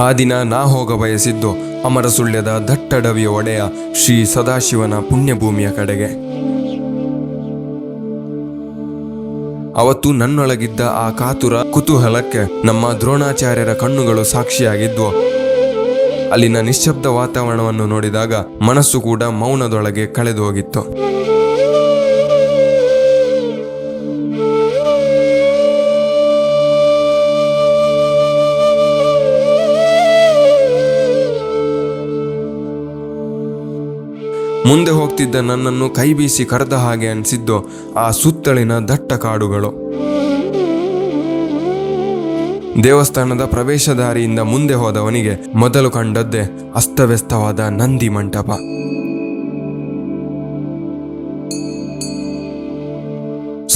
ಆ ದಿನ ನಾ ಹೋಗ ಬಯಸಿದ್ದು ಅಮರಸುಳ್ಯದ ದಟ್ಟಡವಿಯ ಒಡೆಯ ಶ್ರೀ ಸದಾಶಿವನ ಪುಣ್ಯಭೂಮಿಯ ಕಡೆಗೆ. ಅವತ್ತು ನನ್ನೊಳಗಿದ್ದ ಆ ಕಾತುರ ಕುತೂಹಲಕ್ಕೆ ನಮ್ಮ ದ್ರೋಣಾಚಾರ್ಯರ ಕಣ್ಣುಗಳು ಸಾಕ್ಷಿಯಾಗಿದ್ವು. ಅಲ್ಲಿನ ನಿಶ್ಶಬ್ದ ವಾತಾವರಣವನ್ನು ನೋಡಿದಾಗ ಮನಸ್ಸು ಕೂಡ ಮೌನದೊಳಗೆ ಕಳೆದು ಹೋಗಿತ್ತು. ಮುಂದೆ ಹೋಗ್ತಿದ್ದ ನನ್ನನ್ನು ಕೈ ಬೀಸಿ ಕರೆದ ಹಾಗೆ ಅನಿಸಿದ್ದು ಆ ಸುತ್ತಲಿನ ದಟ್ಟ ಕಾಡುಗಳು. ದೇವಸ್ಥಾನದ ಪ್ರವೇಶದಾರಿಯಿಂದ ಮುಂದೆ ಹೋದವನಿಗೆ ಮೊದಲು ಕಂಡದ್ದೇ ಅಸ್ತವ್ಯಸ್ತವಾದ ನಂದಿ ಮಂಟಪ.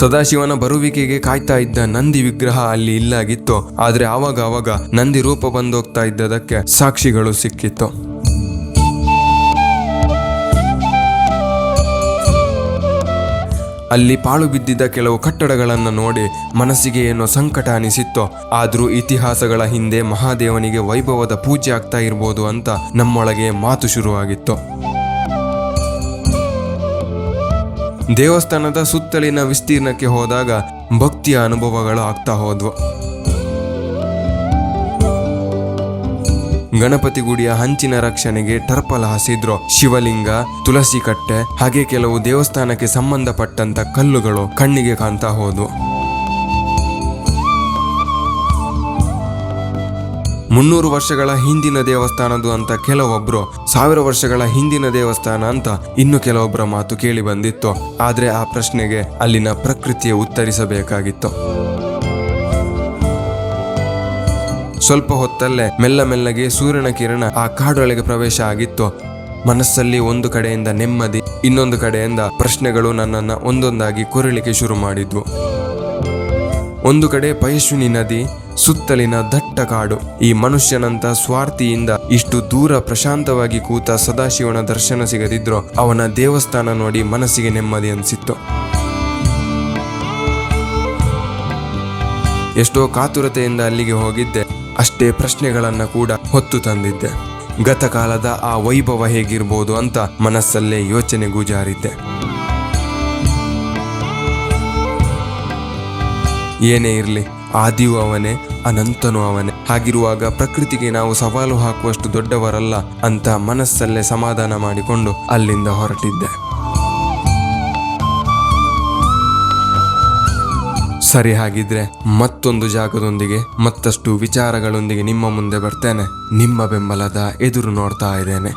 ಸದಾಶಿವನ ಬರುವಿಕೆಗೆ ಕಾಯ್ತಾ ಇದ್ದ ನಂದಿ ವಿಗ್ರಹ ಅಲ್ಲಿ ಇಲ್ಲಾಗಿತ್ತು. ಆದ್ರೆ ಆವಾಗ ನಂದಿ ರೂಪ ಬಂದೋಗ್ತಾ ಇದ್ದದಕ್ಕೆ ಸಾಕ್ಷಿಗಳು ಸಿಕ್ಕಿತ್ತು. ಅಲ್ಲಿ ಪಾಳು ಬಿದ್ದಿದ್ದ ಕೆಲವು ಕಟ್ಟಡಗಳನ್ನು ನೋಡಿ ಮನಸ್ಸಿಗೆ ಏನೋ ಸಂಕಟ ಅನಿಸಿತ್ತು. ಆದ್ರೂ ಇತಿಹಾಸಗಳ ಹಿಂದೆ ಮಹಾದೇವನಿಗೆ ವೈಭವದ ಪೂಜೆ ಆಗ್ತಾ ಇರ್ಬೋದು ಅಂತ ನಮ್ಮೊಳಗೆ ಮಾತು ಶುರುವಾಗಿತ್ತು. ದೇವಸ್ಥಾನದ ಸುತ್ತಲಿನ ವಿಸ್ತೀರ್ಣಕ್ಕೆ ಹೋದಾಗ ಭಕ್ತಿಯ ಅನುಭವಗಳು ಆಗ್ತಾ ಹೋದ್ವು. ಗಣಪತಿ ಗುಡಿಯ ಹಂಚಿನ ರಕ್ಷಣೆಗೆ ಟರ್ಪಲ್ ಹಾಸಿದ್ರು. ಶಿವಲಿಂಗ, ತುಳಸಿ ಕಟ್ಟೆ, ಹಾಗೆ ಕೆಲವು ದೇವಸ್ಥಾನಕ್ಕೆ ಸಂಬಂಧಪಟ್ಟಂತ ಕಲ್ಲುಗಳು ಕಣ್ಣಿಗೆ ಕಾಣ್ತಾ ಹೋದ್ವು. 300 ವರ್ಷಗಳ ಹಿಂದಿನ ದೇವಸ್ಥಾನದು ಅಂತ ಕೆಲವೊಬ್ರು, 1000 ವರ್ಷಗಳ ಹಿಂದಿನ ದೇವಸ್ಥಾನ ಅಂತ ಇನ್ನು ಕೆಲವೊಬ್ಬರ ಮಾತು ಕೇಳಿ ಬಂದಿತ್ತು. ಆದ್ರೆ ಆ ಪ್ರಶ್ನೆಗೆ ಅಲ್ಲಿನ ಪ್ರಕೃತಿಯೇ ಉತ್ತರಿಸಬೇಕಾಗಿತ್ತು. ಸ್ವಲ್ಪ ಹೊತ್ತಲ್ಲೇ ಮೆಲ್ಲಗೆ ಸೂರ್ಯನ ಕಿರಣ ಆ ಕಾಡೊಳಗೆ ಪ್ರವೇಶ ಆಗಿತ್ತು. ಮನಸ್ಸಲ್ಲಿ ಒಂದು ಕಡೆಯಿಂದ ನೆಮ್ಮದಿ, ಇನ್ನೊಂದು ಕಡೆಯಿಂದ ಪ್ರಶ್ನೆಗಳು ನನ್ನನ್ನು ಒಂದೊಂದಾಗಿ ಕೊರಳಿಕೆ ಶುರು ಮಾಡಿದ್ವು. ಒಂದು ಕಡೆ ಪಯಸ್ವಿನಿ ನದಿ, ಸುತ್ತಲಿನ ದಟ್ಟ ಕಾಡು. ಈ ಮನುಷ್ಯನಂತ ಸ್ವಾರ್ಥಿಯಿಂದ ಇಷ್ಟು ದೂರ ಪ್ರಶಾಂತವಾಗಿ ಕೂತ ಸದಾಶಿವನ ದರ್ಶನ ಸಿಗದಿದ್ರು ಅವನ ದೇವಸ್ಥಾನ ನೋಡಿ ಮನಸ್ಸಿಗೆ ನೆಮ್ಮದಿ ಅನಿಸಿತ್ತು. ಎಷ್ಟೋ ಕಾತುರತೆಯಿಂದ ಅಲ್ಲಿಗೆ ಹೋಗಿದ್ದೆ, ಅಷ್ಟೇ ಪ್ರಶ್ನೆಗಳನ್ನ ಕೂಡ ಹೊತ್ತು ತಂದಿದ್ದೆ. ಗತಕಾಲದ ಆ ವೈಭವ ಹೇಗಿರ್ಬೋದು ಅಂತ ಮನಸ್ಸಲ್ಲೇ ಯೋಚನೆ ಗುಜಾರಿದ್ದೆ. ಏನೇ ಇರಲಿ, ಆದಿಯೂ ಅವನೇ, ಅನಂತನೂ ಅವನೇ. ಹಾಗಿರುವಾಗ ಪ್ರಕೃತಿಗೆ ನಾವು ಸವಾಲು ಹಾಕುವಷ್ಟು ದೊಡ್ಡವರಲ್ಲ ಅಂತ ಮನಸ್ಸಲ್ಲೇ ಸಮಾಧಾನ ಮಾಡಿಕೊಂಡು ಅಲ್ಲಿಂದ ಹೊರಟಿದ್ದೆ. ಸರಿ, ಹಾಗಿದ್ರೆ ಮತ್ತೊಂದು ಜಾಗದೊಂದಿಗೆ ಮತ್ತಷ್ಟು ವಿಚಾರಗಳೊಂದಿಗೆ ನಿಮ್ಮ ಮುಂದೆ ಬರ್ತೇನೆ. ನಿಮ್ಮ ಬೆಂಬಲದ ಎದುರು ನೋಡ್ತಾ ಇದ್ದೇನೆ.